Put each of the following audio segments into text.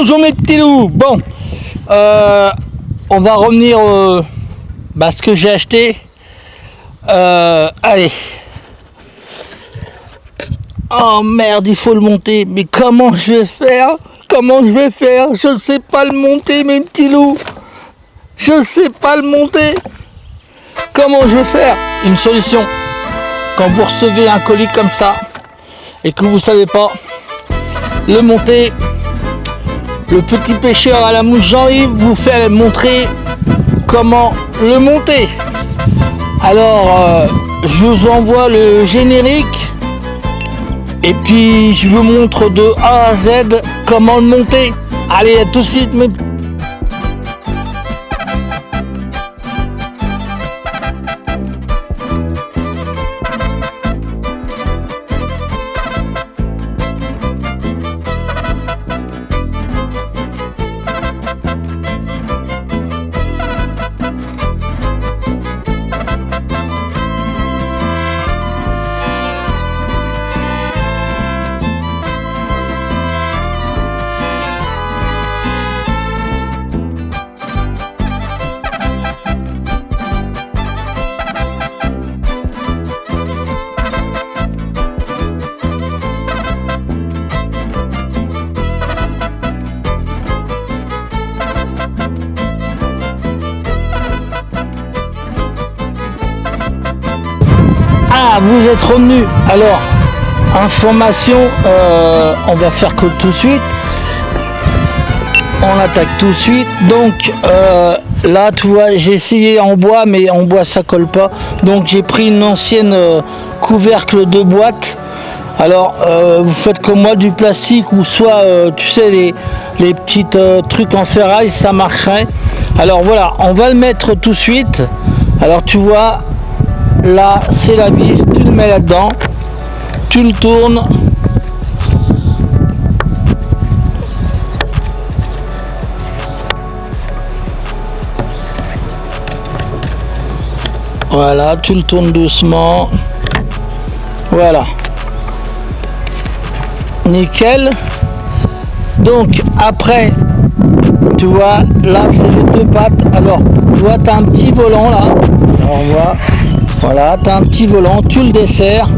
Bonjour mes petits loups. Bon, on va revenir ce que j'ai acheté. Allez. Oh merde, il faut le monter. Mais comment je vais faire? Je ne sais pas le monter, mes petits loups. Je ne sais pas le monter. Comment je vais faire? Une solution. Quand vous recevez un colis comme ça et que vous ne savez pas le monter, le petit pêcheur à la mouche Jean-Yves vous fait montrer comment le monter. Alors, je vous envoie le générique et puis je vous montre de A à Z comment le monter. Allez, à tout de suite, mes petits. Ah, vous êtes revenus. Alors, information, on va faire que tout de suite. On attaque tout de suite. Donc là, tu vois, j'ai essayé en bois, mais en bois ça colle pas. Donc j'ai pris une ancienne couvercle de boîte. Alors, vous faites comme moi, du plastique ou soit, tu sais, les petits trucs en ferraille, ça marcherait. Alors voilà, on va le mettre tout de suite. Alors tu vois. Là, c'est la vis, tu le mets là-dedans, tu le tournes. Voilà, tu le tournes doucement. Voilà. Nickel. Donc, après, tu vois, là, c'est les deux pattes. Alors, tu vois, tu as un petit volant là. On voit. Voilà, tu as un petit volant, tu le desserres.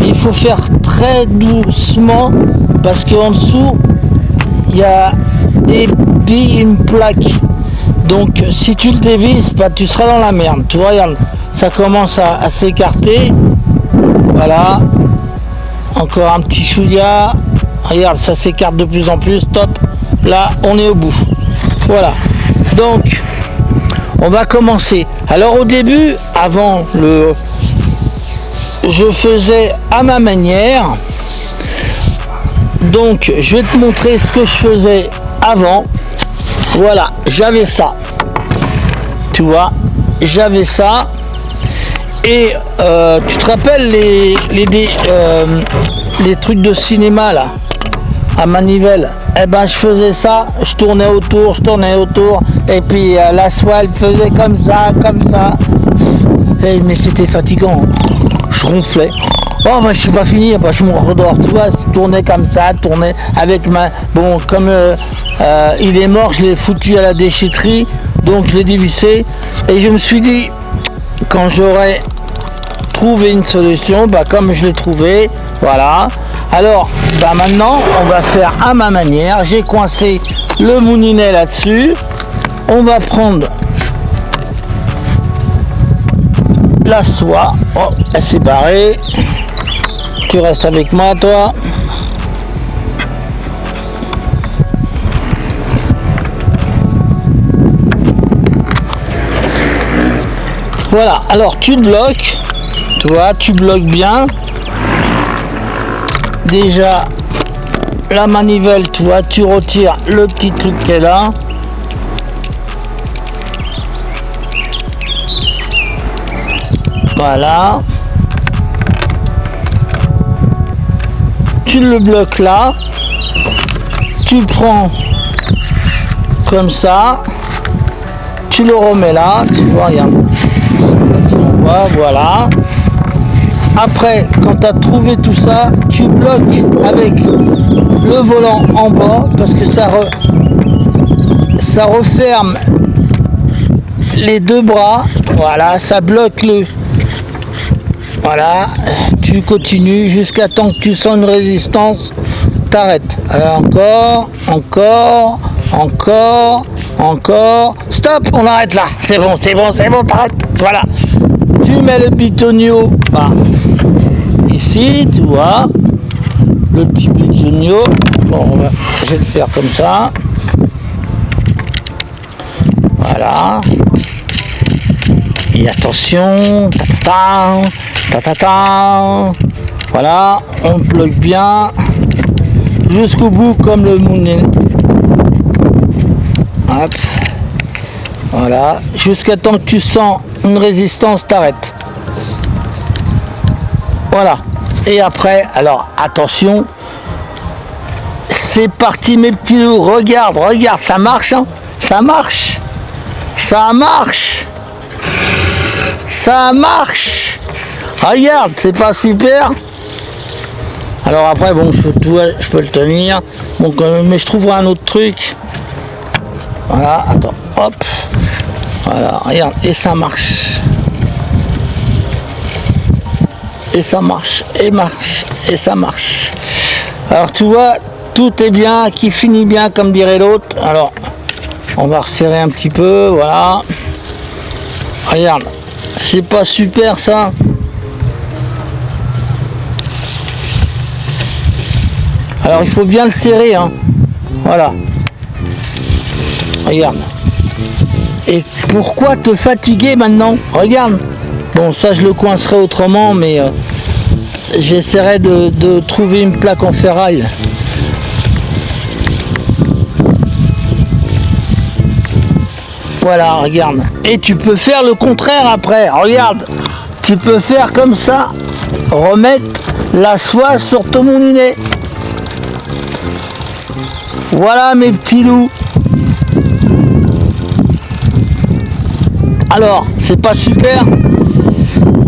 Il faut faire très doucement parce qu'en dessous, il y a des billes, une plaque. Donc si tu le dévises, tu seras dans la merde. Tu vois, regarde, ça commence à s'écarter. Voilà. Encore un petit chouïa. Regarde, ça s'écarte de plus en plus. Top. Là, on est au bout. Voilà. Donc, on va commencer. Alors au début, je faisais à ma manière. Donc je vais te montrer ce que je faisais avant. Voilà, j'avais ça. Tu vois, j'avais ça. Et tu te rappelles les trucs de cinéma là, à manivelle? Eh ben je faisais ça, je tournais autour, et puis la soie elle faisait comme ça. Mais c'était fatigant, je ronflais. Oh je suis pas fini, je me redors, tu vois, je tournais comme ça, avec ma... Bon, comme il est mort, je l'ai foutu à la déchetterie, donc je l'ai dévissé, et je me suis dit, quand j'aurais trouvé une solution, comme je l'ai trouvé, voilà. Alors, maintenant, on va faire à ma manière. J'ai coincé le moulinet là-dessus. On va prendre la soie. Oh, elle s'est barrée. Tu restes avec moi, toi. Voilà, alors tu bloques. Tu vois, tu bloques bien. Déjà, la manivelle, tu vois, tu retires le petit truc qui est là. Voilà. Tu le bloques là. Tu prends comme ça. Tu le remets là. Tu vois, regarde. Si on voit, voilà. Après, quand tu as trouvé tout ça, tu bloques avec le volant en bas parce que ça referme les deux bras. Voilà, ça bloque le... Voilà, tu continues jusqu'à temps que tu sens une résistance, t'arrêtes. Encore. Stop, on arrête là. C'est bon, t'arrêtes. Voilà. Tu mets le bitonio ici, tu vois. Le petit bitonio. Bon, je vais le faire comme ça. Voilà. Et attention. Voilà, on bloque bien jusqu'au bout comme le moulinet. Hop. Voilà, jusqu'à temps que tu sens une résistance, t'arrêtes. Voilà. Et après, alors attention, c'est parti mes petits loups. Regarde, ça marche, hein. Ça marche. Regarde, c'est pas super. Alors après, bon, je peux le tenir. Donc, mais je trouverai un autre truc. Voilà, attends, hop. Voilà, regarde, et ça marche. Et ça marche. Alors tu vois, tout est bien, qui finit bien, comme dirait l'autre. Alors, on va resserrer un petit peu, voilà. Regarde, c'est pas super ça. Alors il faut bien le serrer, hein. Voilà. Regarde. Et pourquoi te fatiguer maintenant? Regarde. Bon, ça je le coincerai autrement, mais j'essaierai de trouver une plaque en ferraille. Voilà, regarde. Et tu peux faire le contraire après. Regarde. Tu peux faire comme ça. Remettre la soie sur ton moulinet. Voilà mes petits loups. Alors, c'est pas super.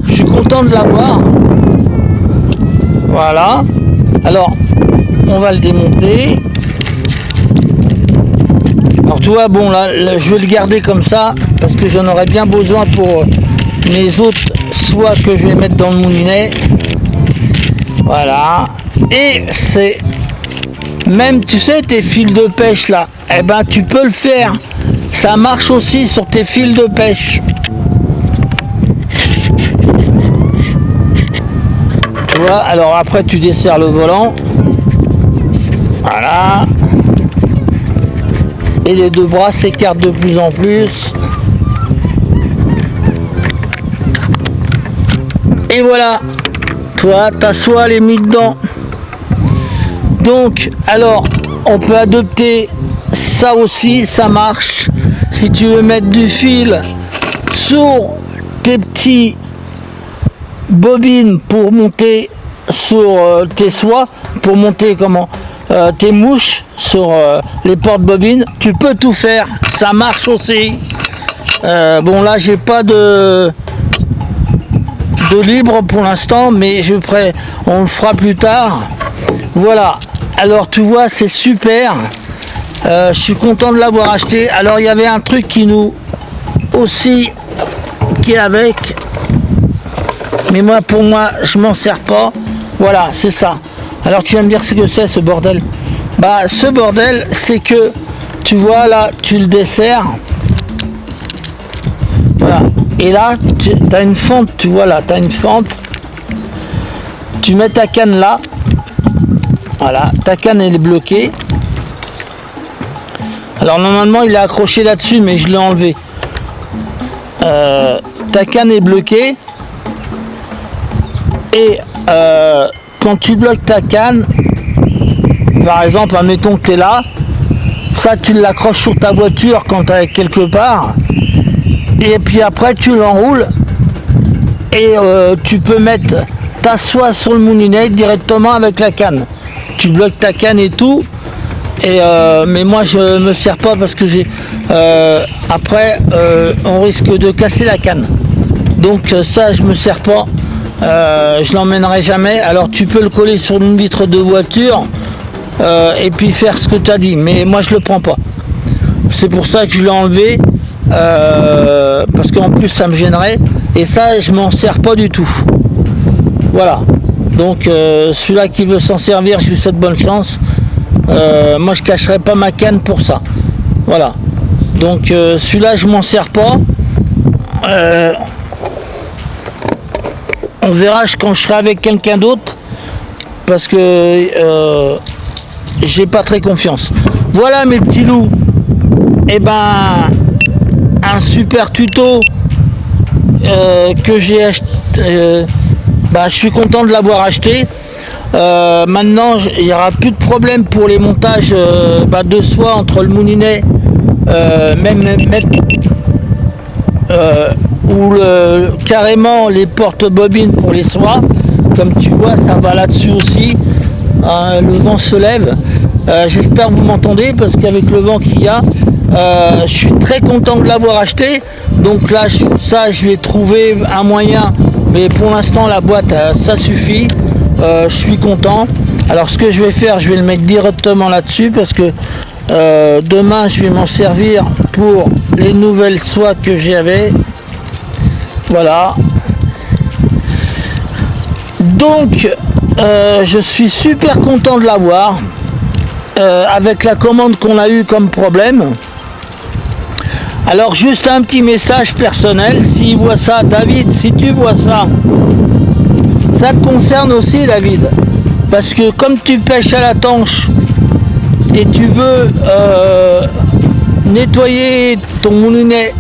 Je suis content de l'avoir. Voilà. Alors, on va le démonter. Alors tu vois, bon là, je vais le garder comme ça parce que j'en aurai bien besoin pour mes autres soies que je vais mettre dans le moulinet. Voilà. Et c'est même, tu sais, tes fils de pêche là, eh ben tu peux le faire. Ça marche aussi sur tes fils de pêche. Tu vois, alors après tu desserres le volant. Voilà. Et les deux bras s'écartent de plus en plus. Et voilà. Toi, ta soie, elle est mise dedans. Donc, alors, on peut adopter ça aussi, ça marche. Si tu veux mettre du fil sur tes petits bobines pour monter sur tes soies, pour monter tes mouches sur les porte-bobines, tu peux tout faire, ça marche aussi. Bon là j'ai pas de libre pour l'instant, mais on le fera plus tard. Voilà, alors tu vois, c'est super. Je suis content de l'avoir acheté. Alors il y avait un truc qui est avec, mais pour moi je m'en sers pas. Voilà, c'est ça. Alors tu vas me dire ce que c'est ce bordel. Bah ce bordel, c'est que tu vois là, tu le desserres. Voilà. Et là, tu as une fente, tu vois là, tu as une fente. Tu mets ta canne là. Voilà, ta canne elle est bloquée. Alors normalement il est accroché là-dessus, mais je l'ai enlevé. Ta canne est bloquée. Et quand tu bloques ta canne, par exemple, admettons que tu es là, ça tu l'accroches sur ta voiture quand tu es quelque part, et puis après tu l'enroules, et tu peux mettre ta soie sur le moulinet directement avec la canne. Tu bloques ta canne et tout, mais moi je me sers pas parce que après on risque de casser la canne. Donc ça je me sers pas. Je l'emmènerai jamais. Alors tu peux le coller sur une vitre de voiture et puis faire ce que tu as dit. Mais moi je le prends pas. C'est pour ça que je l'ai enlevé, parce qu'en plus ça me gênerait, et ça je m'en sers pas du tout. Voilà, donc celui-là qui veut s'en servir, je lui souhaite bonne chance. Moi je cacherai pas ma canne pour ça. Voilà, donc celui-là je m'en sers pas. On verra quand je serai avec quelqu'un d'autre, parce que j'ai pas très confiance. Voilà mes petits loups. Et ben un super tuto que j'ai acheté. Je suis content de l'avoir acheté. Maintenant il n'y aura plus de problème pour les montages de soie entre le moulinet ou carrément les porte-bobines pour les soies. Comme tu vois, ça va là-dessus aussi. Le vent se lève. J'espère que vous m'entendez, parce qu'avec le vent qu'il y a, je suis très content de l'avoir acheté. Donc là, je vais trouver un moyen. Mais pour l'instant, la boîte, ça suffit. Je suis content. Alors ce que je vais faire, je vais le mettre directement là-dessus, parce que demain, je vais m'en servir pour les nouvelles soies que j'avais. Voilà. Donc, je suis super content de l'avoir. Avec la commande qu'on a eu comme problème. Alors juste un petit message personnel, s'il voit ça, David, si tu vois ça, ça te concerne aussi, David, parce que comme tu pêches à la tanche et tu veux nettoyer ton moulinet,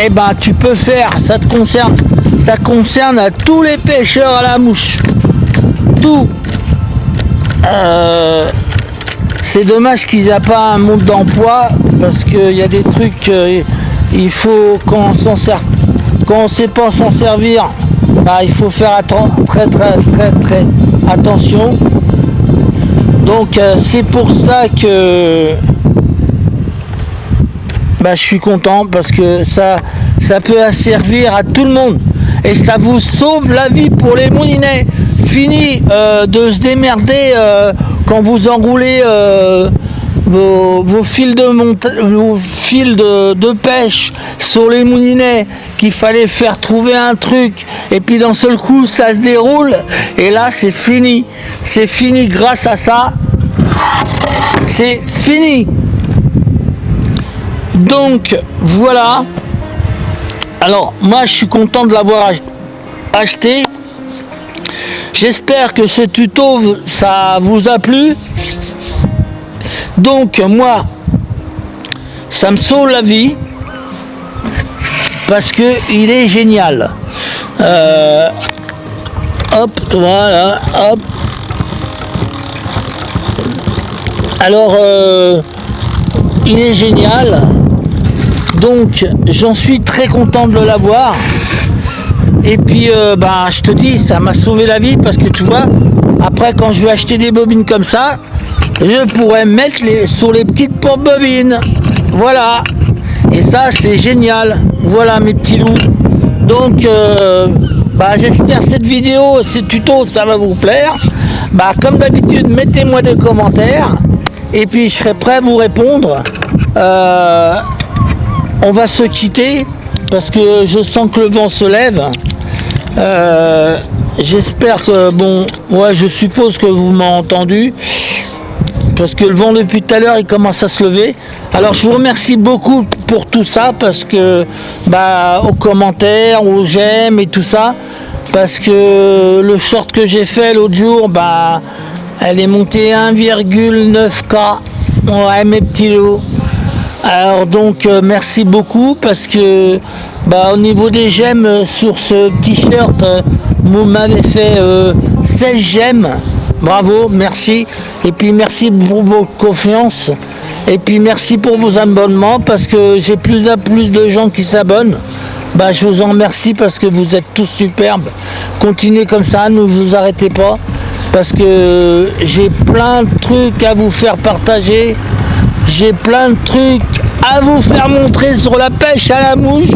eh ben tu peux faire, ça te concerne, ça concerne à tous les pêcheurs à la mouche, tout. C'est dommage qu'ils n'aient pas un mode d'emploi, parce qu'il y a des trucs, il faut qu'on s'en sert, quand on ne sait pas s'en servir, il faut faire très attention. Donc c'est pour ça que je suis content, parce que ça peut servir à tout le monde, et ça vous sauve la vie pour les moulinets. Fini de se démerder quand vous enroulez vos fils de pêche sur les moulinets, qu'il fallait faire trouver un truc, et puis d'un seul coup ça se déroule, et là c'est fini grâce à ça, c'est fini. Donc voilà, alors moi je suis content de l'avoir acheté. J'espère que ce tuto, ça vous a plu. Donc moi, ça me sauve la vie, parce que il est génial. Hop, voilà, hop. Alors, il est génial. Donc, j'en suis très content de l'avoir. Et puis je te dis, ça m'a sauvé la vie, parce que tu vois, après quand je vais acheter des bobines comme ça, je pourrais mettre sur les petites porte-bobines. Voilà. Et ça c'est génial. Voilà mes petits loups. Donc j'espère cette vidéo, ce tuto, ça va vous plaire. Comme d'habitude, mettez-moi des commentaires, et puis je serai prêt à vous répondre. On va se quitter, parce que je sens que le vent se lève. J'espère que je suppose que vous m'avez entendu, parce que le vent depuis tout à l'heure il commence à se lever. Alors je vous remercie beaucoup pour tout ça, parce que aux commentaires, aux j'aime et tout ça, parce que le short que j'ai fait l'autre jour, elle est montée 1,9K. Ouais mes petits loups. Alors donc merci beaucoup, parce que au niveau des j'aime sur ce t-shirt, vous m'avez fait 16 j'aime. Bravo, merci. Et puis merci pour vos confiances, et puis merci pour vos abonnements, parce que j'ai plus en plus de gens qui s'abonnent. Je vous en remercie, parce que vous êtes tous superbes. Continuez comme ça, ne vous arrêtez pas, parce que j'ai plein de trucs à vous faire partager. J'ai plein de trucs à vous faire montrer sur la pêche à la mouche,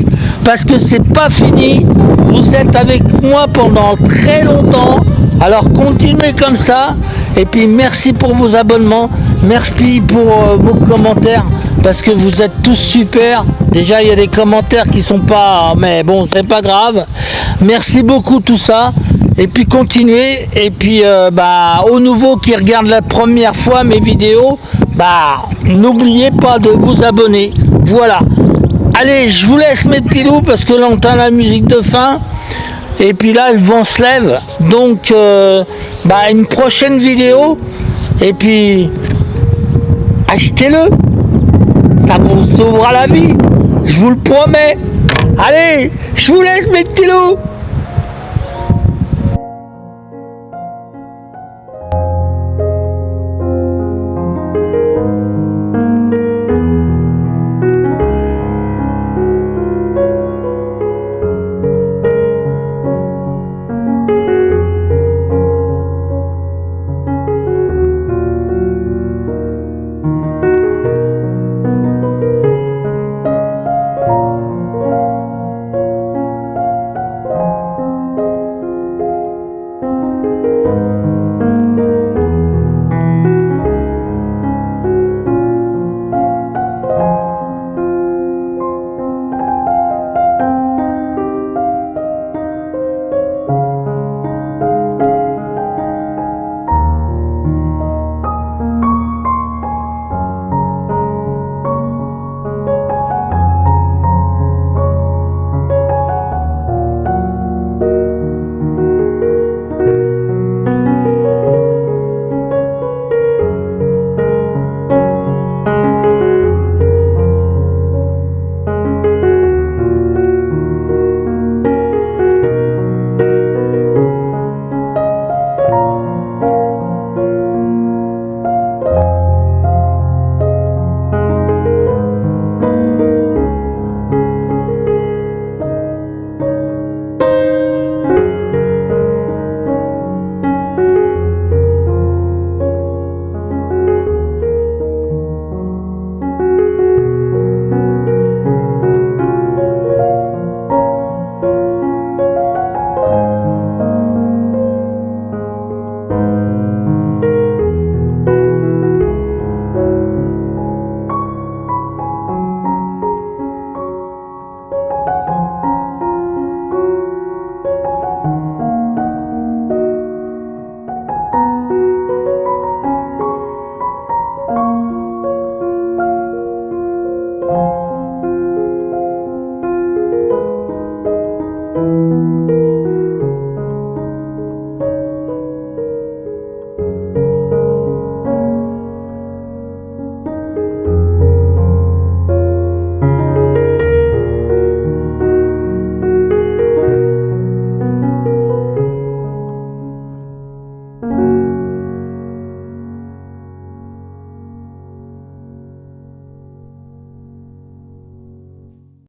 parce que c'est pas fini. Vous êtes avec moi pendant très longtemps, alors continuez comme ça, Et puis merci pour vos abonnements, merci pour vos commentaires, parce que vous êtes tous super. Déjà il y a des commentaires qui sont pas, mais bon c'est pas grave. Merci beaucoup tout ça. Et puis continuez. Et puis aux nouveaux qui regardent la première fois mes vidéos, n'oubliez pas de vous abonner. Voilà. Allez, je vous laisse mes petits loups parce que là on entend la musique de fin. Et puis là le vent se lève. Donc une prochaine vidéo. Et puis achetez-le. Ça vous sauvera la vie. Je vous le promets. Allez, je vous laisse mes petits loups.